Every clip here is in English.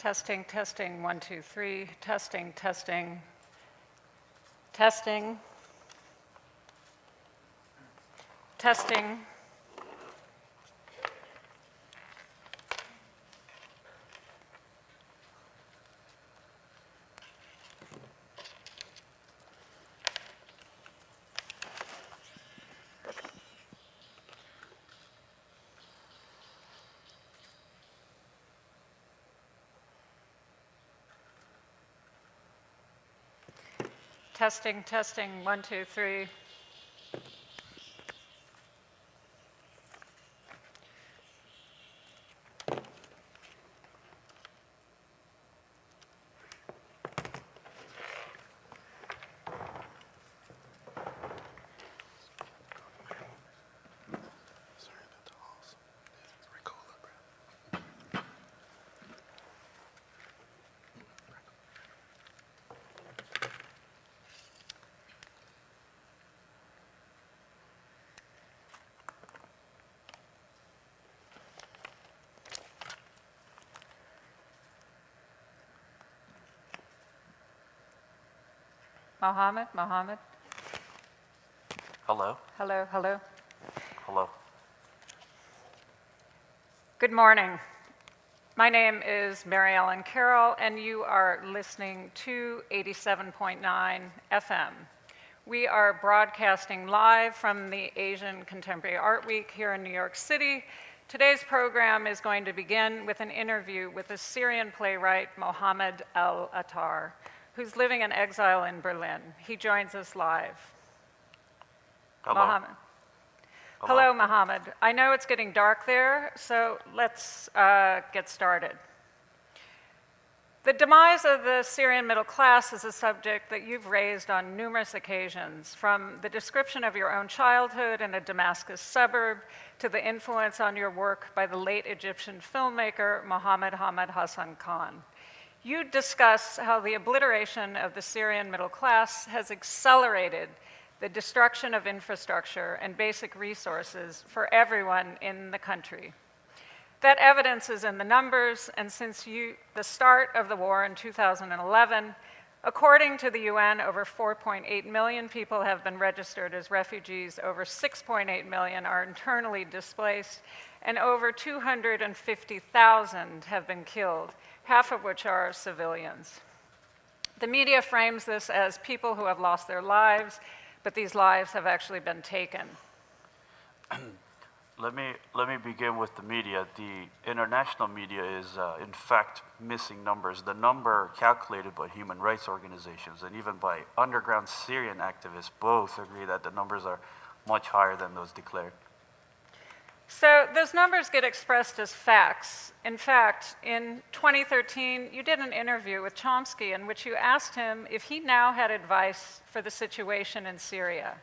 Testing, testing, 1, 2, 3. Testing, testing, testing, testing. Testing, testing, 1, 2, 3. Mohammed, Mohammed. Hello? Hello, hello. Hello. Good morning. My name is Mary Ellen Carroll, and you are listening to 87.9 FM. We are broadcasting live from the Asian Contemporary Art Week here in New York City. Today's program is going to begin with an interview with the Syrian playwright Mohammed al-Attar, who's living in exile in Berlin. He joins us live. Hello. Mohammed. Hello, Mohammed. I know it's getting dark there, so let's get started. The demise of the Syrian middle class is a subject that you've raised on numerous occasions, from the description of your own childhood in a Damascus suburb to the influence on your work by the late Egyptian filmmaker Mohammed Hamid Hassan Khan. You discuss how the obliteration of the Syrian middle class has accelerated the destruction of infrastructure and basic resources for everyone in the country. That evidence is in the numbers, and since the start of the war in 2011, according to the UN, over 4.8 million people have been registered as refugees, over 6.8 million are internally displaced, and over 250,000 have been killed, half of which are civilians. The media frames this as people who have lost their lives, but these lives have actually been taken. Let me begin with the media. The international media is, in fact, missing numbers. The number calculated by human rights organizations and even by underground Syrian activists both agree that the numbers are much higher than those declared. So those numbers get expressed as facts. In fact, in 2013, you did an interview with Chomsky in which you asked him if he now had advice for the situation in Syria.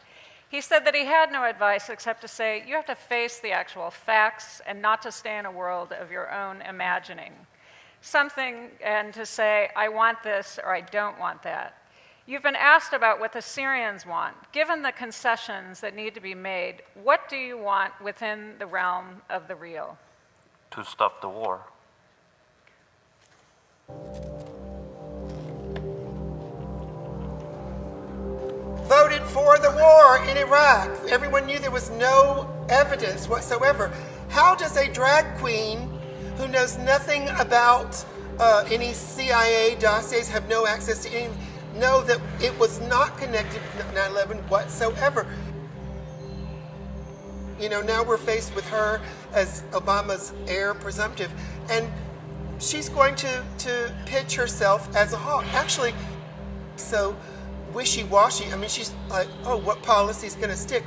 He said that he had no advice except to say, you have to face the actual facts and not to stay in a world of your own imagining. Something, and to say, I want this or I don't want that. You've been asked about what the Syrians want. Given the concessions that need to be made, what do you want within the realm of the real? To stop the war. Voted for the war in Iraq. Everyone knew there was no evidence whatsoever. How does a drag queen who knows nothing about any CIA dossiers, have no access to any, know that it was not connected to 9/11 whatsoever? You know, now we're faced with her as Obama's heir presumptive, and she's going to pitch herself as a hawk. Actually, so wishy-washy. I mean, she's like, oh, what policy's going to stick?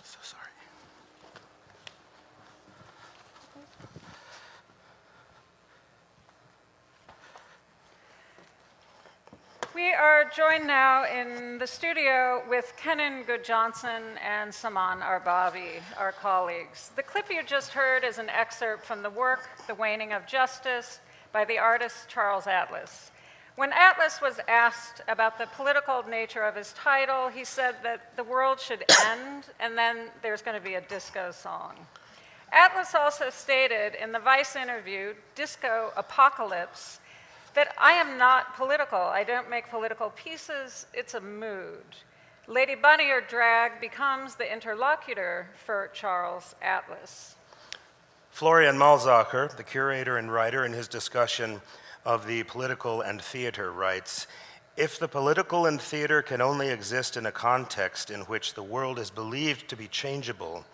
So sorry. We are joined now in the studio with Kenan Good-Johnson and Saman Arbabi, our colleagues. The clip you just heard is an excerpt from the work, The Waning of Justice, by the artist Charles Atlas. When Atlas was asked about the political nature of his title, he said that the world should end, and then there's going to be a disco song. Atlas also stated in the Vice interview, Disco Apocalypse, that I am not political. I don't make political pieces, it's a mood. Lady Bunny or drag becomes the interlocutor for Charles Atlas. Florian Malzacher, the curator and writer, in his discussion of the political and theater writes, if the political and theater can only exist in a context in which the world is believed to be changeable,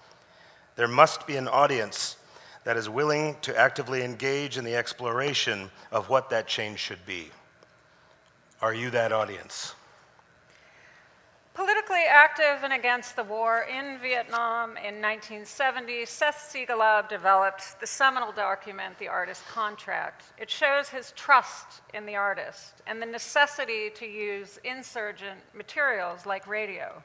there must be an audience that is willing to actively engage in the exploration of what that change should be. Are you that audience? Politically active and against the war in Vietnam in 1970, Seth Siegelab developed the seminal document, The Artist Contract. It shows his trust in the artist and the necessity to use insurgent materials like radio.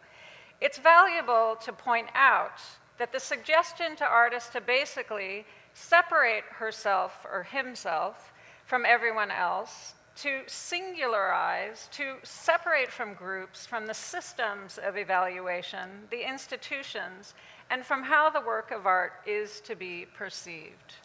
It's valuable to point out that the suggestion to artists to basically separate herself or himself from everyone else, to singularize, to separate from groups, from the systems of evaluation, the institutions, and from how the work of art is to be perceived.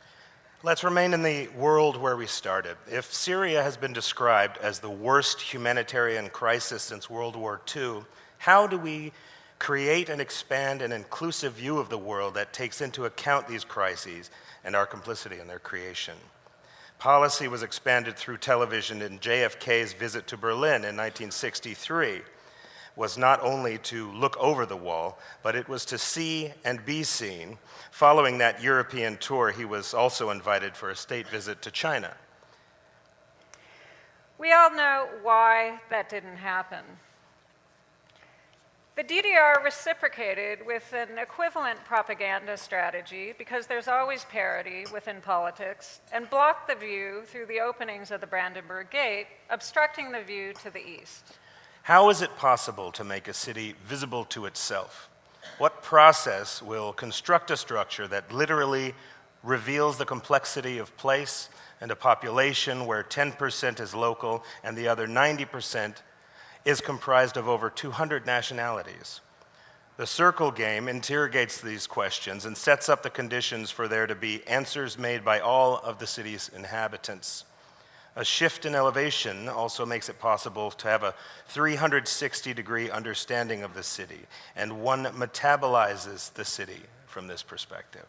Let's remain in the world where we started. If Syria has been described as the worst humanitarian crisis since World War II, how do we create and expand an inclusive view of the world that takes into account these crises and our complicity in their creation? Policy was expanded through television, and JFK's visit to Berlin in 1963 was not only to look over the wall, but it was to see and be seen. Following that European tour, he was also invited for a state visit to China. We all know why that didn't happen. The DDR reciprocated with an equivalent propaganda strategy, because there's always parity within politics, and blocked the view through the openings of the Brandenburg Gate, obstructing the view to the east. How is it possible to make a city visible to itself? What process will construct a structure that literally reveals the complexity of place and a population where 10% is local and the other 90% is comprised of over 200 nationalities? The circle game interrogates these questions and sets up the conditions for there to be answers made by all of the city's inhabitants. A shift in elevation also makes it possible to have a 360-degree understanding of the city, and one metabolizes the city from this perspective.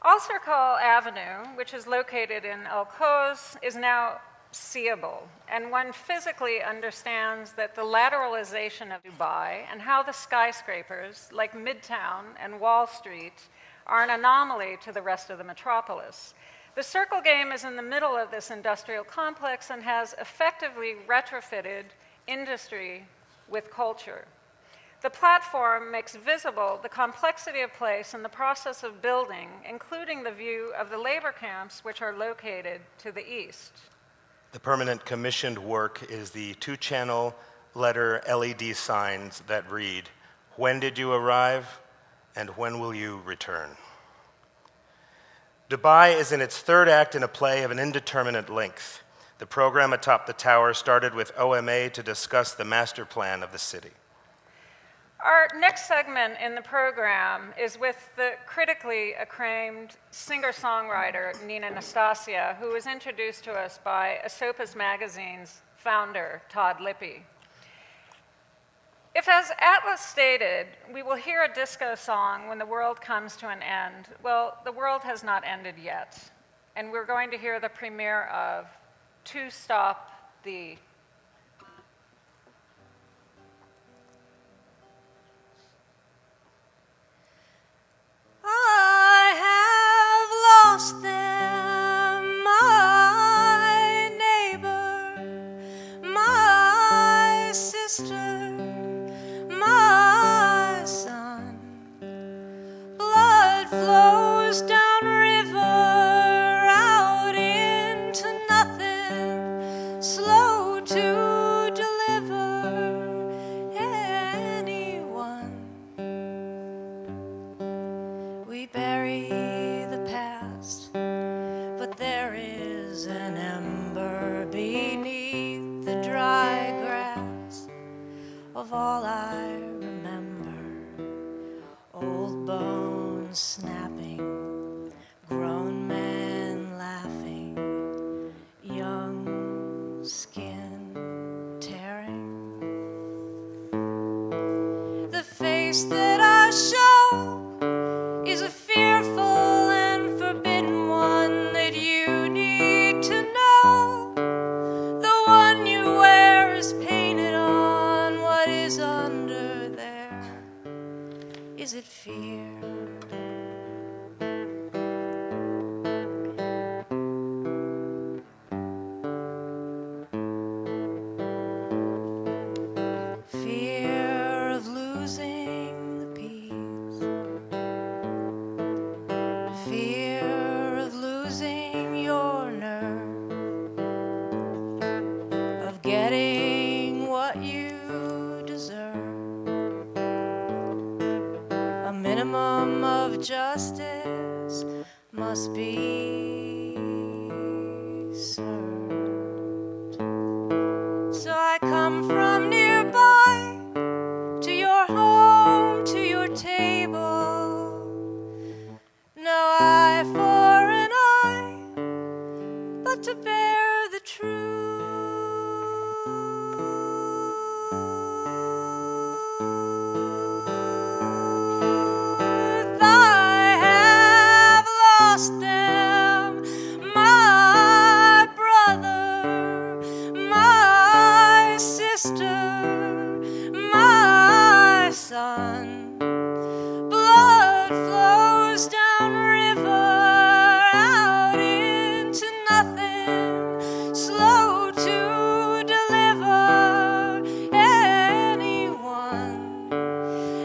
Alserkal Avenue, which is located in El Quoz, is now seeable, and one physically understands that the lateralization of Dubai and how the skyscrapers, like Midtown and Wall Street, are an anomaly to the rest of the metropolis. The circle game is in the middle of this industrial complex and has effectively retrofitted industry with culture. The platform makes visible the complexity of place and the process of building, including the view of the labor camps, which are located to the east. The permanent commissioned work is the two-channel letter LED signs that read, "When did you arrive, and when will you return?" Dubai is in its third act in a play of an indeterminate length. The program atop the tower started with OMA to discuss the master plan of the city. Our next segment in the program is with the critically acclaimed singer-songwriter Nina Nastasia, who was introduced to us by Aesopus Magazine's founder, Todd Lippy. If, as Atlas stated, we will hear a disco song when the world comes to an end, well, the world has not ended yet. And we're going to hear the premiere of To Stop Thee. I have lost them, my neighbor, my sister, my son. Blood flows down river, out into nothing, slow to face that I show is a fearful and forbidden one that you need to know. The one you wear is painted on. What is under there? Is it fear? Fear of losing the peace. Fear of losing your nerve. Of getting what you deserve. A minimum of justice must be served. So I come from nearby to your home, to your table. No eye for an eye, but to bear the truth. I have lost them, my brother, my sister, my son. Blood flows down river out into nothing, slow to deliver anyone.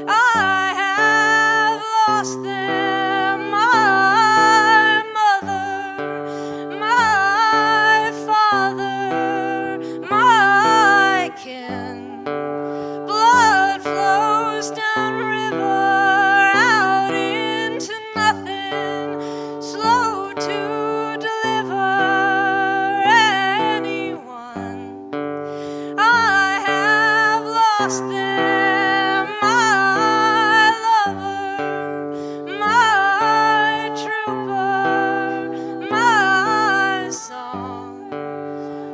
I have lost them, my mother, my father, my kin. Blood flows down river out into nothing, slow to deliver anyone. I have lost them, my lover, my trooper, my song.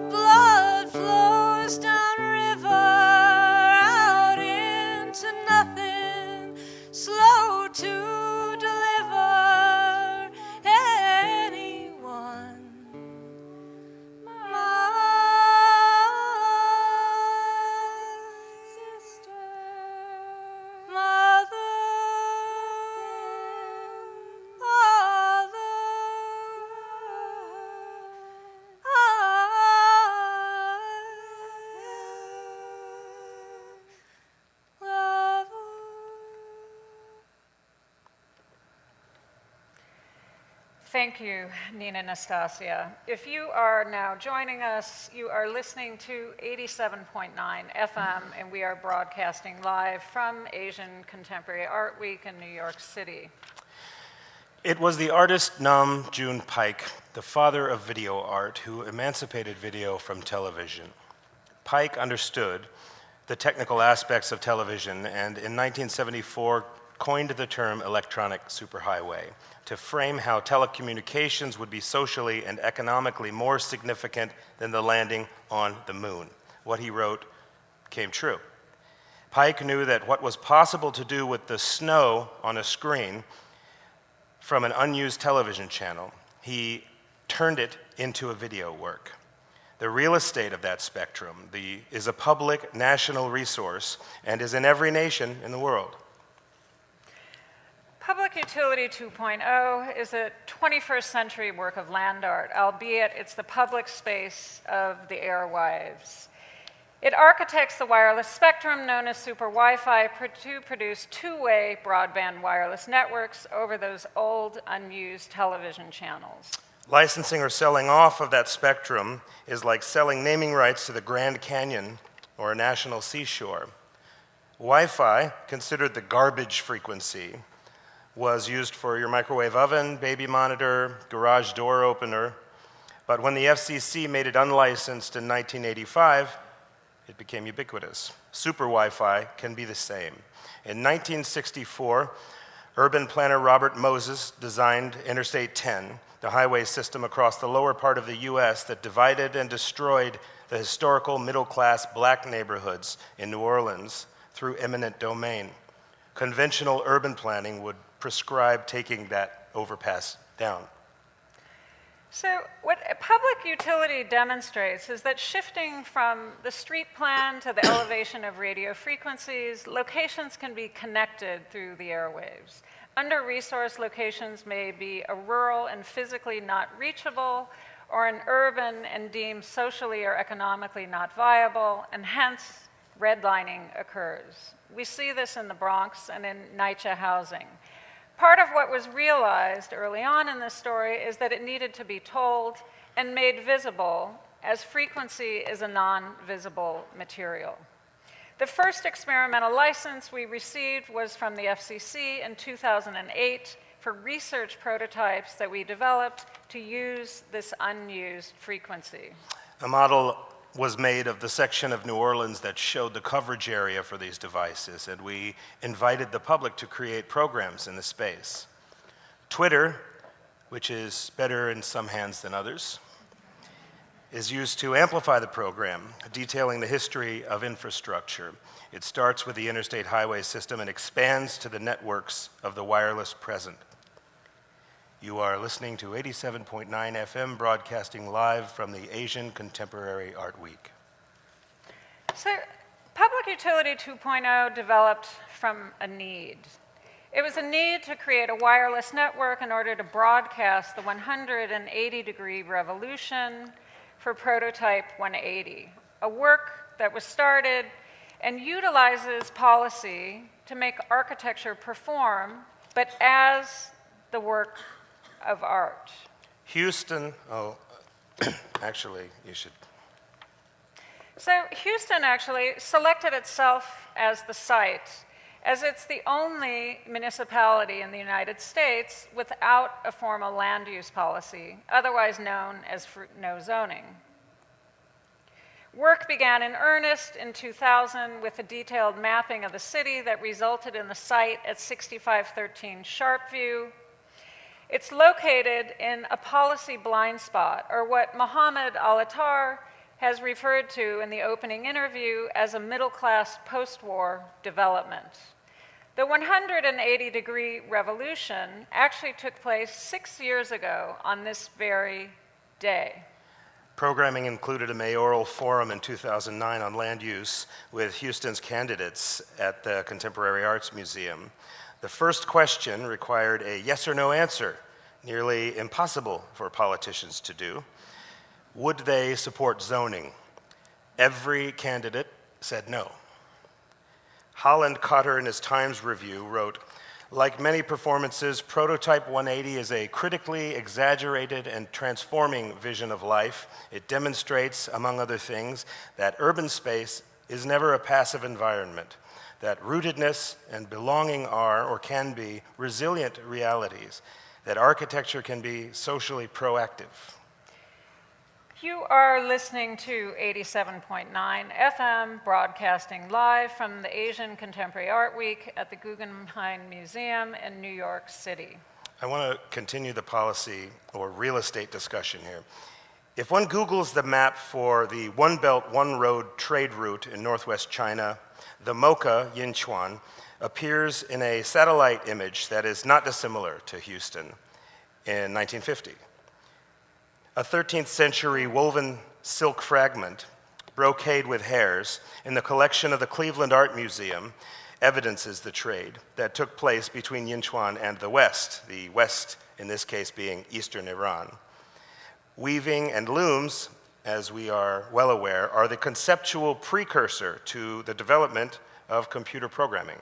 Blood flows down river out into nothing, slow to deliver anyone. My sister, mother, father, lover. Thank you, Nina Nastasia. If you are now joining us, you are listening to 87.9 FM, and we are broadcasting live from Asian Contemporary Art Week in New York City. It was the artist Nam June Paik, the father of video art, who emancipated video from television. Paik understood the technical aspects of television and in 1974 coined the term electronic superhighway to frame how telecommunications would be socially and economically more significant than the landing on the moon. What he wrote came true. Paik knew that what was possible to do with the snow on a screen from an unused television channel, he turned it into a video work. The real estate of that spectrum is a public national resource and is in every nation in the world. Public Utility 2.0 is a 21st century work of land art, albeit it's the public space of the airwaves. It architects the wireless spectrum known as super Wi-Fi to produce two-way broadband wireless networks over those old, unused television channels. Licensing or selling off of that spectrum is like selling naming rights to the Grand Canyon or a national seashore. Wi-Fi, considered the garbage frequency, was used for your microwave oven, baby monitor, garage door opener, but when the FCC made it unlicensed in 1985, it became ubiquitous. Super Wi-Fi can be the same. In 1964, urban planner Robert Moses designed Interstate 10, the highway system across the lower part of the US that divided and destroyed the historical middle-class black neighborhoods in New Orleans through eminent domain. Conventional urban planning would prescribe taking that overpass down. So what a public utility demonstrates is that shifting from the street plan to the elevation of radio frequencies, locations can be connected through the airwaves. Under-resourced locations may be a rural and physically not reachable, or an urban and deemed socially or economically not viable, and hence redlining occurs. We see this in the Bronx and in NYCHA housing. Part of what was realized early on in this story is that it needed to be told and made visible, as frequency is a non-visible material. The first experimental license we received was from the FCC in 2008 for research prototypes that we developed to use this unused frequency. A model was made of the section of New Orleans that showed the coverage area for these devices, and we invited the public to create programs in the space. Twitter, which is better in some hands than others, is used to amplify the program, detailing the history of infrastructure. It starts with the interstate highway system and expands to the networks of the wireless present. You are listening to 87.9 FM, broadcasting live from the Asian Contemporary Art Week. So, Public Utility 2.0 developed from a need. It was a need to create a wireless network in order to broadcast the 180-degree revolution for Prototype 180, a work that was started and utilizes policy to make architecture perform, but as the work of art. Houston, actually, you should. So Houston actually selected itself as the site, as it's the only municipality in the United States without a formal land use policy, otherwise known as no zoning. Work began in earnest in 2000 with a detailed mapping of the city that resulted in the site at 6513 Sharpview. It's located in a policy blind spot, or what Mohammed Al-Attar has referred to in the opening interview as a middle-class post-war development. The 180-degree revolution actually took place 6 years ago on this very day. Programming included a mayoral forum in 2009 on land use with Houston's candidates at the Contemporary Arts Museum. The first question required a yes or no answer, nearly impossible for politicians to do. Would they support zoning? Every candidate said no. Holland Cotter, in his Times review, wrote, "Like many performances, Prototype 180 is a critically exaggerated and transforming vision of life. It demonstrates, among other things, that urban space is never a passive environment, that rootedness and belonging are, or can be, resilient realities, that architecture can be socially proactive." You are listening to 87.9 FM, broadcasting live from the Asian Contemporary Art Week at the Guggenheim Museum in New York City. I want to continue the policy or real estate discussion here. If one Googles the map for the One Belt, One Road trade route in northwest China, the Mocha Yinchuan appears in a satellite image that is not dissimilar to Houston in 1950. A 13th century woven silk fragment, brocade with hairs, in the collection of the Cleveland Art Museum evidences the trade that took place between Yinchuan and the West in this case being Eastern Iran. Weaving and looms, as we are well aware, are the conceptual precursor to the development of computer programming.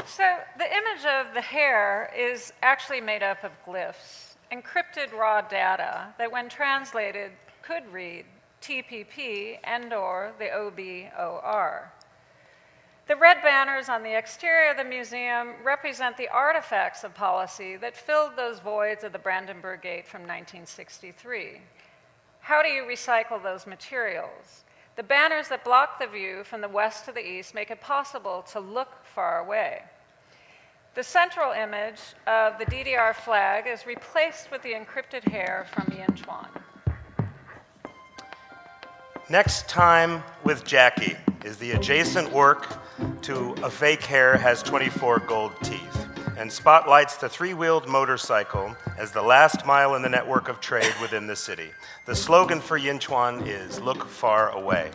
So the image of the hair is actually made up of glyphs, encrypted raw data that when translated could read TPP and/or the OBOR. The red banners on the exterior of the museum represent the artifacts of policy that filled those voids of the Brandenburg Gate from 1963. How do you recycle those materials? The banners that block the view from the west to the east make it possible to look far away. The central image of the DDR flag is replaced with the encrypted hair from Yinchuan. Next time with Jackie. is the adjacent work to A Fake Hair Has 24 Gold Teeth, and spotlights the three-wheeled motorcycle as the last mile in the network of trade within the city. The slogan for Yinchuan is "Look Far Away."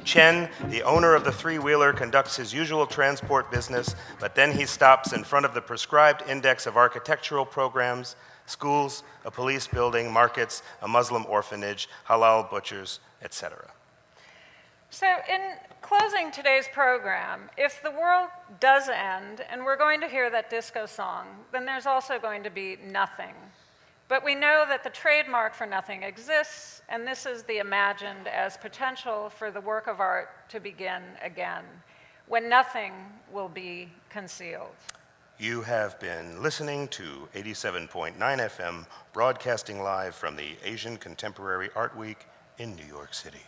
Chen, the owner of the three-wheeler, conducts his usual transport business, but then he stops in front of the prescribed index of architectural programs, schools, a police building, markets, a Muslim orphanage, halal butchers, etc. So in closing today's program, if the world does end and we're going to hear that disco song, then there's also going to be nothing. But we know that the trademark for nothing exists, and this is the imagined as potential for the work of art to begin again, when nothing will be concealed. You have been listening to 87.9 FM, broadcasting live from the Asian Contemporary Art Week in New York City.